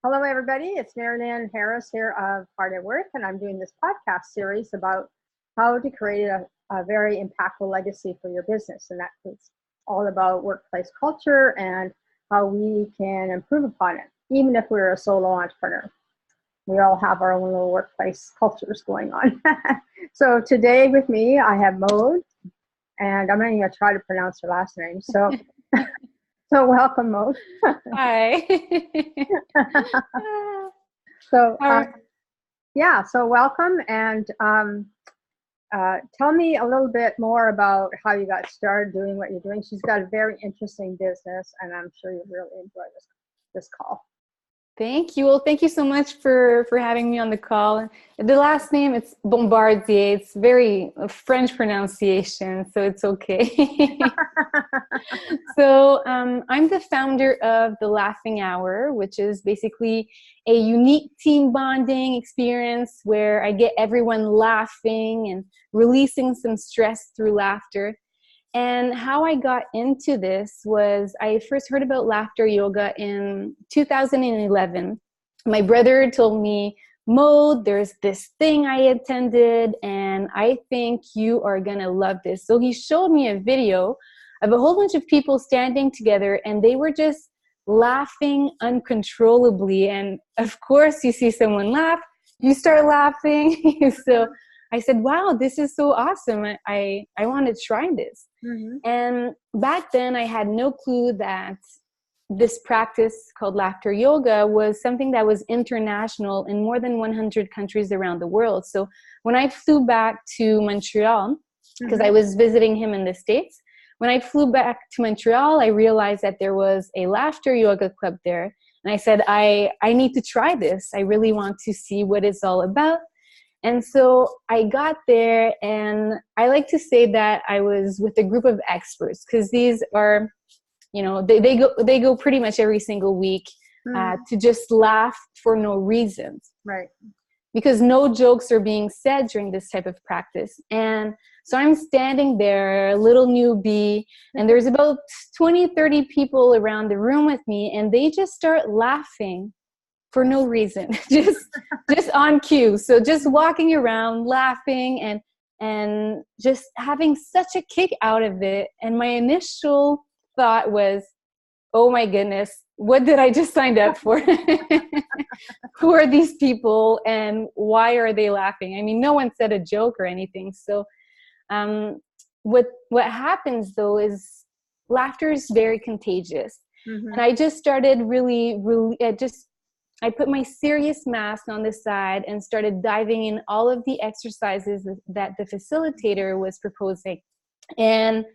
Hello, everybody. It's Marilyn Harris here of Hard at Work, and I'm doing this podcast series about how to create a very impactful legacy for your business. And that's all about workplace culture and how we can improve upon it, even if we're a solo entrepreneur. We all have our own little workplace cultures going on. So today with me, I have Maude, and I'm not even going to try to pronounce her last name. So welcome, Maude. Hi. So so welcome, and tell me a little bit more about how you got started doing what you're doing. She's got a very interesting business, and I'm sure you'll really enjoy this call. Thank you. Well, thank you so much for having me on the call. The last name, it's Bombardier. It's very French pronunciation, so it's okay. So I'm the founder of The Laughing Hour, which is basically a unique team bonding experience where I get everyone laughing and releasing some stress through laughter. And how I got into this was I first heard about laughter yoga in 2011. My brother told me, Maude, there's this thing I attended, and I think you are going to love this. So he showed me a video of a whole bunch of people standing together, and they were just laughing uncontrollably. And of course, you see someone laugh, you start laughing. So I said, wow, this is so awesome. I want to try this. Mm-hmm. And back then I had no clue that this practice called laughter yoga was something that was international in more than 100 countries around the world. So when I flew back to Montreal, because I was visiting him in the States, when I flew back to Montreal, I realized that there was a laughter yoga club there. And I said, I need to try this. I really want to see what it's all about. And so I got there, and I like to say that I was with a group of experts, because these are, they go pretty much every single week to just laugh for no reasons. Right. Because no jokes are being said during this type of practice. And so I'm standing there, a little newbie, and there's about 20, 30 people around the room with me, and they just start laughing for no reason, just on cue. So just walking around, laughing, and just having such a kick out of it. And my initial thought was, oh my goodness, what did I just sign up for? Who are these people, and why are they laughing? I mean, no one said a joke or anything. So what happens though is laughter is very contagious. Mm-hmm. And I just started I put my serious mask on the side and started diving in all of the exercises that the facilitator was proposing. And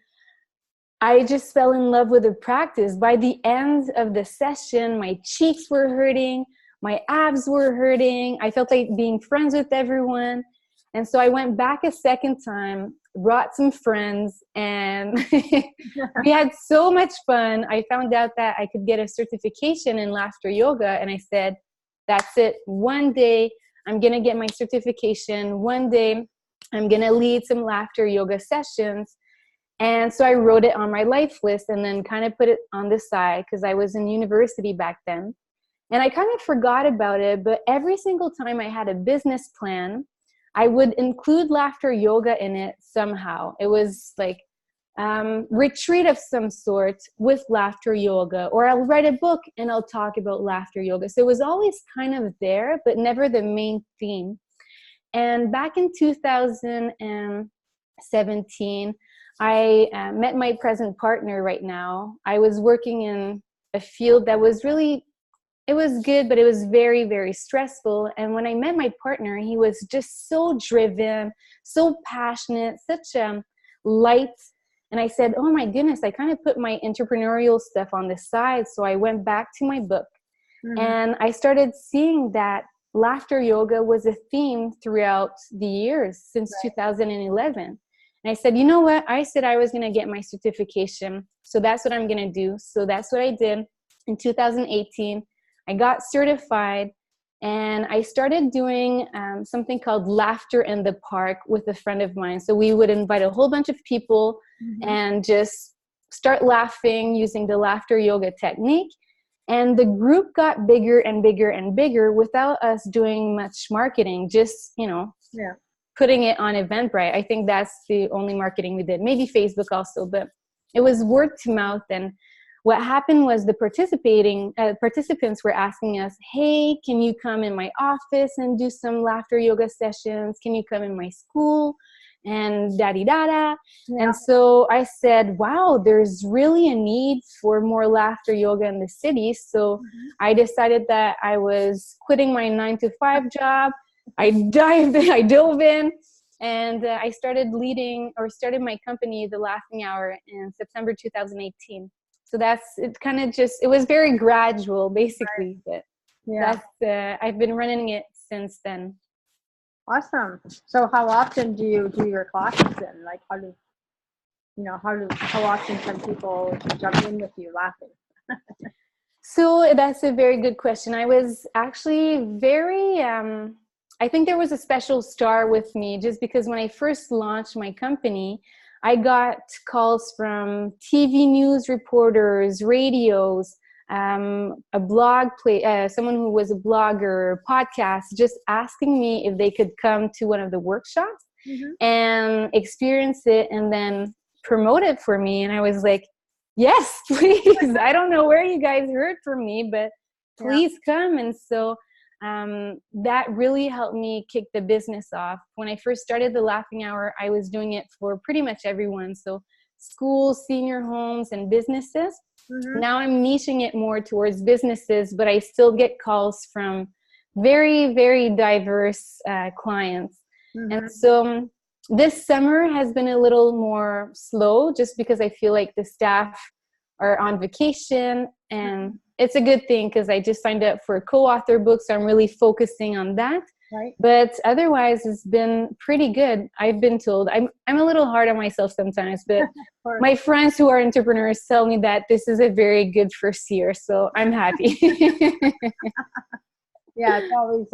I just fell in love with the practice. By the end of the session, my cheeks were hurting, my abs were hurting. I felt like being friends with everyone. And so I went back a second time, brought some friends, and we had so much fun. I found out that I could get a certification in laughter yoga, and I said, that's it. One day I'm going to get my certification. One day I'm going to lead some laughter yoga sessions. And so I wrote it on my life list and then kind of put it on the side, because I was in university back then. And I kind of forgot about it, but every single time I had a business plan, I would include laughter yoga in it somehow. It was like retreat of some sort with laughter yoga, or I'll write a book and I'll talk about laughter yoga. So it was always kind of there, but never the main theme. And back in 2017, I met my present partner right now. I was working in a field that was really, it was good, but it was very, very stressful. And when I met my partner, he was just so driven, so passionate, such a light. And I said, oh my goodness, I kind of put my entrepreneurial stuff on the side. So I went back to my book and I started seeing that laughter yoga was a theme throughout the years since 2011. And I said, you know what? I said I was going to get my certification. So that's what I'm going to do. So that's what I did in 2018. I got certified, and I started doing something called Laughter in the Park with a friend of mine. So we would invite a whole bunch of people and just start laughing using the laughter yoga technique. And the group got bigger and bigger and bigger without us doing much marketing, just, Yeah. putting it on Eventbrite. I think that's the only marketing we did. Maybe Facebook also, but it was word to mouth. And what happened was the participants were asking us, hey, can you come in my office and do some laughter yoga sessions? Can you come in my school? And da-di-da-da. Yeah. And so I said, wow, there's really a need for more laughter yoga in the city. So I decided that I was quitting my 9-to-5 job. I dove in, and I started my company, The Laughing Hour, in September 2018. So it was very gradual, basically, but I've been running it since then. Awesome. So how often do you do your classes then? Like how often can people jump in with you laughing? So that's a very good question. I was actually I think there was a special star with me, just because when I first launched my company, I got calls from TV news reporters, radios, someone who was a blogger, podcast, just asking me if they could come to one of the workshops and experience it and then promote it for me. And I was like, yes, please. I don't know where you guys heard from me, but please come. And so that really helped me kick the business off. When I first started the Laughing Hour, I was doing it for pretty much everyone. So schools, senior homes, and businesses. Now I'm niching it more towards businesses, but I still get calls from very, very diverse clients. And so this summer has been a little more slow, just because I feel like the staff are on vacation, and it's a good thing because I just signed up for a co-author book, so I'm really focusing on that. Right. But otherwise, it's been pretty good. I've been told I'm a little hard on myself sometimes, but my friends who are entrepreneurs tell me that this is a very good first year, so I'm happy. Yeah, it's always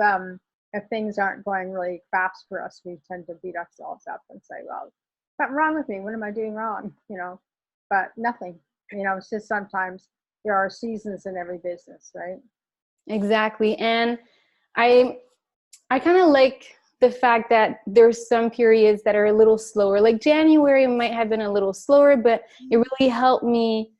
if things aren't going really fast for us, we tend to beat ourselves up and say, well, something wrong with me. What am I doing wrong? But nothing. It's just sometimes there are seasons in every business, right? Exactly. And I kind of like the fact that there's some periods that are a little slower. Like January might have been a little slower, but it really helped me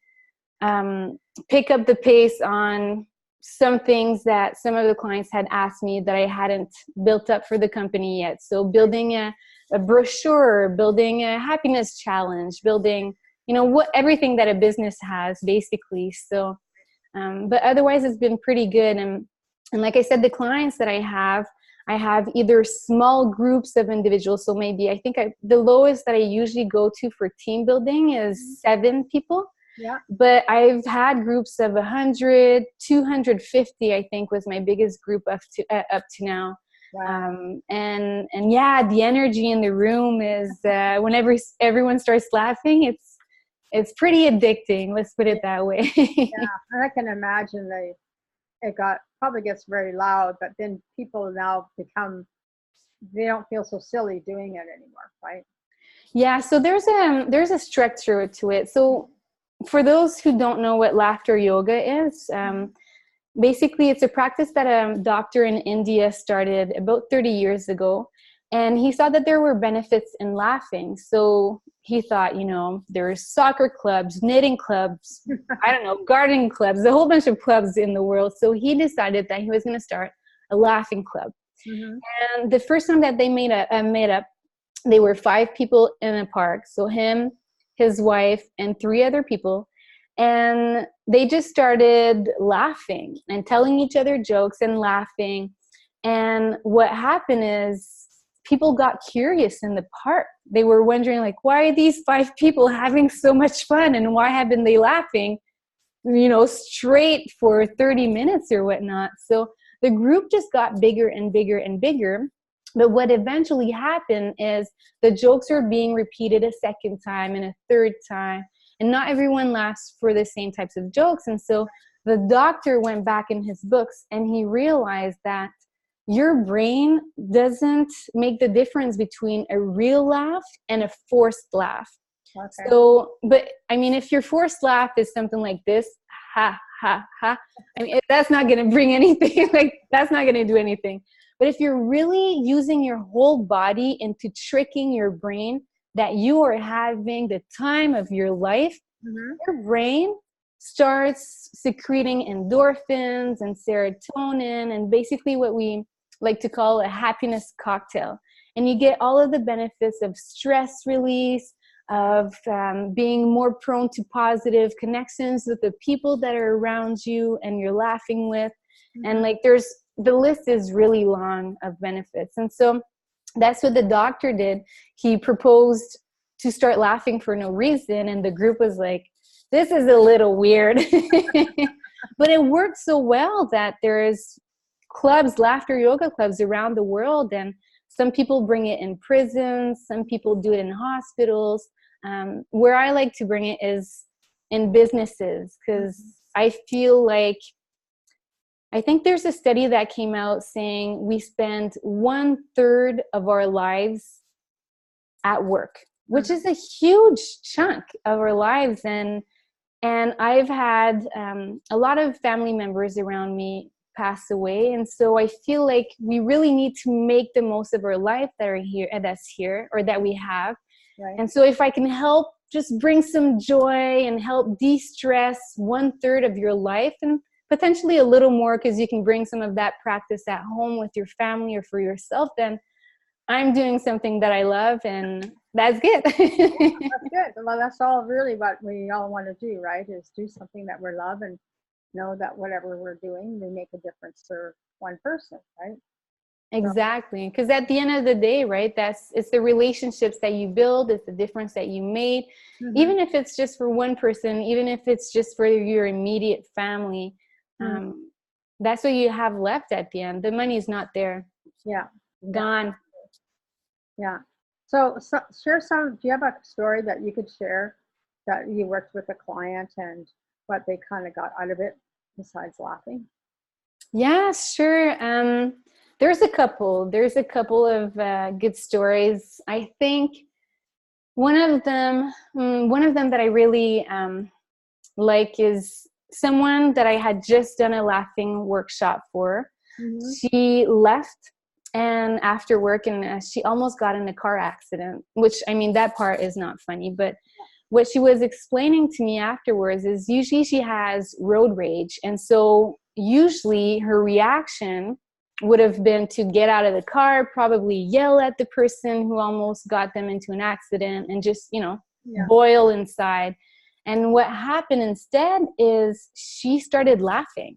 pick up the pace on some things that some of the clients had asked me that I hadn't built up for the company yet. So building a brochure, building a happiness challenge, building, everything that a business has, basically. So, but otherwise it's been pretty good. And like I said, the clients that I have either small groups of individuals. So maybe the lowest that I usually go to for team building is 7 people. Yeah. But I've had groups of 100, 250, I think was my biggest group up to now. Wow. And yeah, the energy in the room is whenever everyone starts laughing, it's pretty addicting. Let's put it that way. Yeah, and I can imagine it probably gets very loud, but then people now they don't feel so silly doing it anymore, right? Yeah, so there's a structure to it. So for those who don't know what laughter yoga is, basically it's a practice that a doctor in India started about 30 years ago. And he saw that there were benefits in laughing. So he thought, there's soccer clubs, knitting clubs, I don't know, gardening clubs, a whole bunch of clubs in the world. So he decided that he was going to start a laughing club. And the first time that they made up, they were 5 people in a park. So him, his wife, and 3 other people. And they just started laughing and telling each other jokes and laughing. And what happened is people got curious in the park. They were wondering, like, why are these 5 people having so much fun? And why haven't they laughing, straight for 30 minutes or whatnot? So the group just got bigger and bigger and bigger. But what eventually happened is the jokes are being repeated a second time and a third time. And not everyone laughs for the same types of jokes. And so the doctor went back in his books and he realized that your brain doesn't make the difference between a real laugh and a forced laugh. Okay. So, but I mean, if your forced laugh is something like this, ha, ha, ha. I mean, that's not going to bring anything. Like, that's not going to do anything. But if you're really using your whole body into tricking your brain that you are having the time of your life, your brain starts secreting endorphins and serotonin and basically what we like to call a happiness cocktail. And you get all of the benefits of stress release, of being more prone to positive connections with the people that are around you and you're laughing with. And like the list is really long of benefits. And so that's what the doctor did. He proposed to start laughing for no reason. And the group was like, this is a little weird. But it worked so well that there's clubs, laughter yoga clubs around the world. And some people bring it in prisons. Some people do it in hospitals. Where I like to bring it is in businesses, because I feel like, I think there's a study that came out saying we spend 1/3 of our lives at work, which is a huge chunk of our lives. And I've had a lot of family members around me pass away. And so I feel like we really need to make the most of our life that are here, that's here, or that we have. Right. And so if I can help just bring some joy and help de-stress 1/3 of your life, and potentially a little more because you can bring some of that practice at home with your family or for yourself, then I'm doing something that I love, and that's good. That's good. Well, that's all really what we all want to do, right? Is do something that we love and know that whatever we're doing, we make a difference for one person, right? Exactly. Because at the end of the day, right, it's the relationships that you build, it's the difference that you made. Even if it's just for one person, even if it's just for your immediate family, that's what you have left at the end. The money's not there. Yeah. Gone. Yeah. So share some, do you have a story that you could share that you worked with a client and what they kind of got out of it besides laughing? Yeah, sure. There's a couple of good stories. I think one of them that I really like is someone that I had just done a laughing workshop for. She left and after work, and she almost got in a car accident, which, I mean, that part is not funny, but what she was explaining to me afterwards is usually she has road rage. And so usually her reaction would have been to get out of the car, probably yell at the person who almost got them into an accident, and just, boil inside. And what happened instead is she started laughing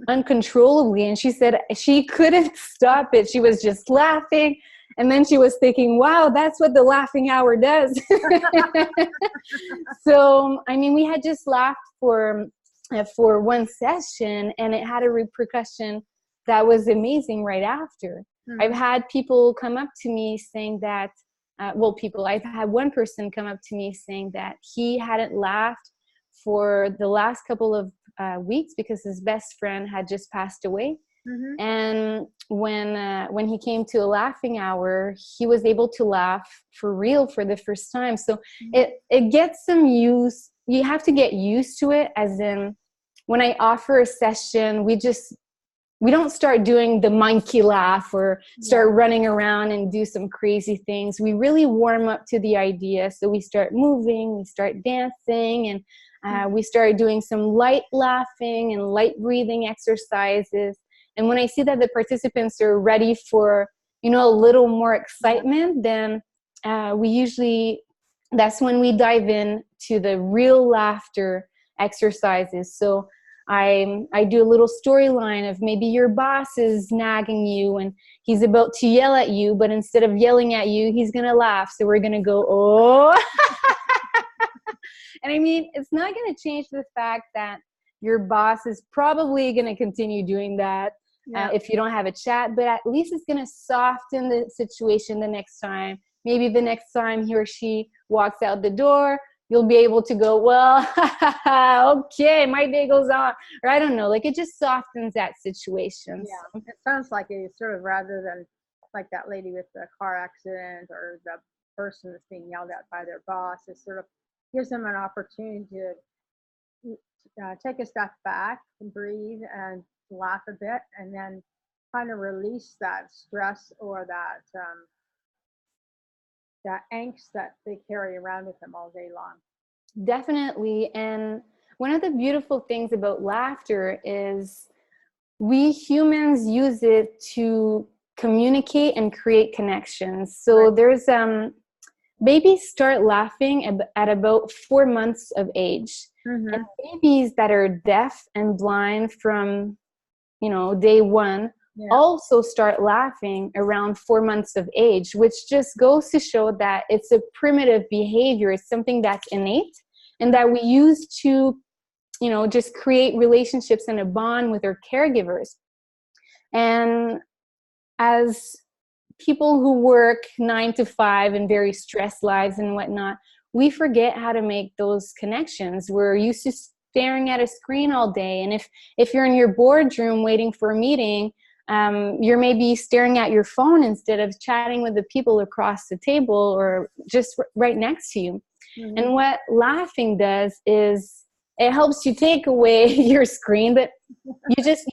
uncontrollably. And she said she couldn't stop it. She was just laughing. And then she was thinking, wow, that's what the laughing hour does. So, I mean, we had just laughed for one session, and it had a repercussion that was amazing right after. I've had people come up to me saying that, I've had one person come up to me saying that he hadn't laughed for the last couple of weeks because his best friend had just passed away. And when he came to a laughing hour, he was able to laugh for real for the first time. So it gets some use. You have to get used to it, as in when I offer a session, we don't start doing the monkey laugh or start running around and do some crazy things. We really warm up to the idea. So we start moving, we start dancing, and we start doing some light laughing and light breathing exercises. And when I see that the participants are ready for, a little more excitement, then that's when we dive in to the real laughter exercises. So I do a little storyline of maybe your boss is nagging you and he's about to yell at you, but instead of yelling at you, he's going to laugh. So we're going to go, oh. And I mean, it's not going to change the fact that your boss is probably going to continue doing that if you don't have a chat, but at least it's going to soften the situation the next time. Maybe the next time he or she walks out the door, you'll be able to go, well, okay, my day goes on. Or I don't know, like it just softens that situation. Yeah, it sounds like it sort of, rather than like that lady with the car accident or the person that's being yelled at by their boss, it sort of gives them an opportunity to take a step back and breathe and laugh a bit, and then kind of release that stress or that angst that they carry around with them all day long. Definitely. And one of the beautiful things about laughter is we humans use it to communicate and create connections. So Right. there's babies start laughing at about 4 months of age. And Mm-hmm. babies that are deaf and blind from, day one Yeah. also start laughing around 4 months of age, which just goes to show that it's a primitive behavior. It's something that's innate and that we use to, just create relationships and a bond with our caregivers. And as people who work 9 to 5 and very stressed lives and whatnot, we forget how to make those connections. We're used to staring at a screen all day. And if you're in your boardroom waiting for a meeting, you're maybe staring at your phone instead of chatting with the people across the table or just right next to you. Mm-hmm. And what laughing does is it helps you take away your screen, but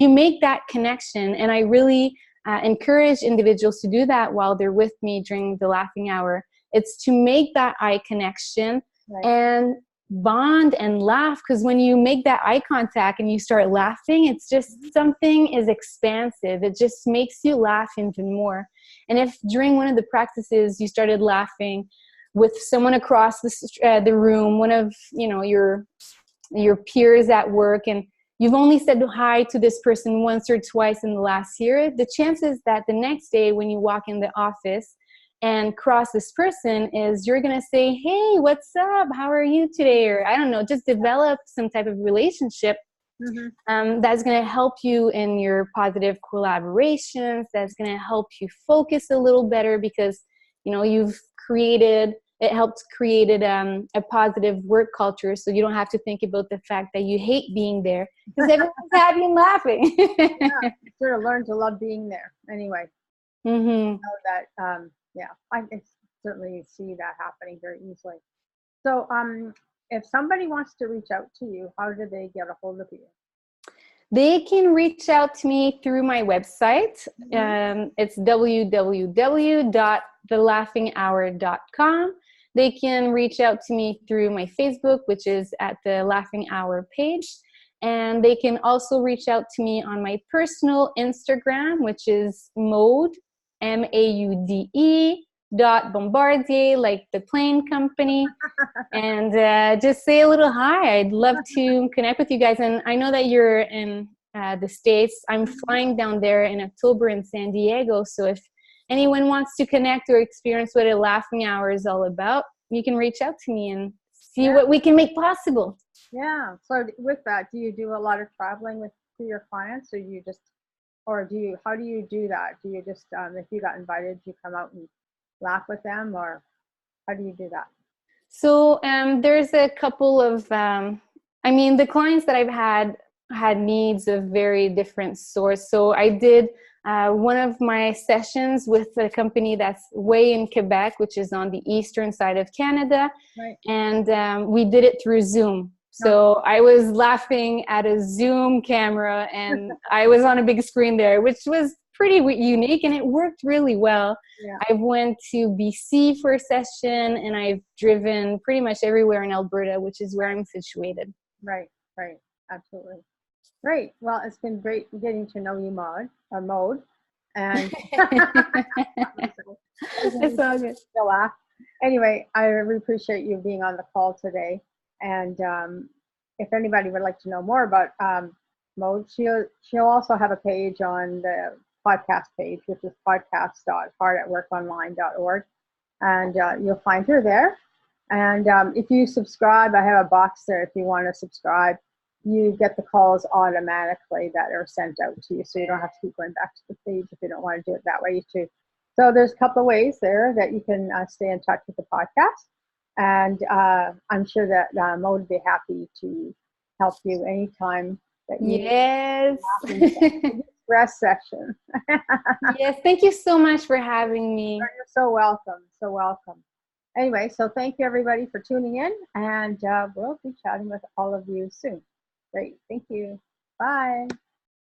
you make that connection. And I really encourage individuals to do that while they're with me during the laughing hour. It's to make that eye connection. Right. And bond and laugh, because when you make that eye contact and you start laughing, it's just something is expansive. It just makes you laugh even more. And if during one of the practices you started laughing with someone across the room, one of your peers at work, and you've only said hi to this person once or twice in the last year, the chances that the next day when you walk in the office and cross this person is you're going to say, hey, what's up? How are you today? Or I don't know, just develop some type of relationship. Mm-hmm. That's going to help you in your positive collaborations. That's going to help you focus a little better because, it helps create a positive work culture, so you don't have to think about the fact that you hate being there because everyone's happy and laughing. Yeah, sort of learn to love being there anyway. Mm-hmm. So that, I can certainly see that happening very easily. So if somebody wants to reach out to you, how do they get a hold of you? They can reach out to me through my website. Mm-hmm. It's www.thelaughinghour.com. They can reach out to me through my Facebook, which is at the Laughing Hour page. And they can also reach out to me on my personal Instagram, which is Maude, Maude .Bombardier, like the plane company. And just say a little hi. I'd love to connect with you guys. And I know that you're in the States. I'm flying down there in October in San Diego. So if anyone wants to connect or experience what a laughing hour is all about, you can reach out to me and see what we can make possible. Yeah. So with that, do you do a lot of traveling with your clients, or how do you do that? Do you just, if you got invited, do you come out and laugh with them, or how do you do that? So there's a couple of, the clients that I've had needs of very different sorts. So I did one of my sessions with a company that's way in Quebec, which is on the eastern side of Canada. Right. And we did it through Zoom. So I was laughing at a Zoom camera and I was on a big screen there, which was pretty unique and it worked really well. Yeah. I went to BC for a session and I've driven pretty much everywhere in Alberta, which is where I'm situated. Right. Absolutely. Great. Well, it's been great getting to know you, Maude. And it's all good. Anyway, I really appreciate you being on the call today. And if anybody would like to know more about Maude, she'll also have a page on the podcast page, which is podcast.heartatworkonline.org. And you'll find her there. And if you subscribe, I have a box there. If you want to subscribe, you get the calls automatically that are sent out to you. So you don't have to keep going back to the page if you don't want to do it that way too. So there's a couple of ways there that you can stay in touch with the podcast. And I'm sure that Maude would be happy to help you anytime that you need express session. Yes, thank you so much for having me. You're so welcome. Anyway, so thank you everybody for tuning in, and we'll be chatting with all of you soon. Great. Thank you. Bye.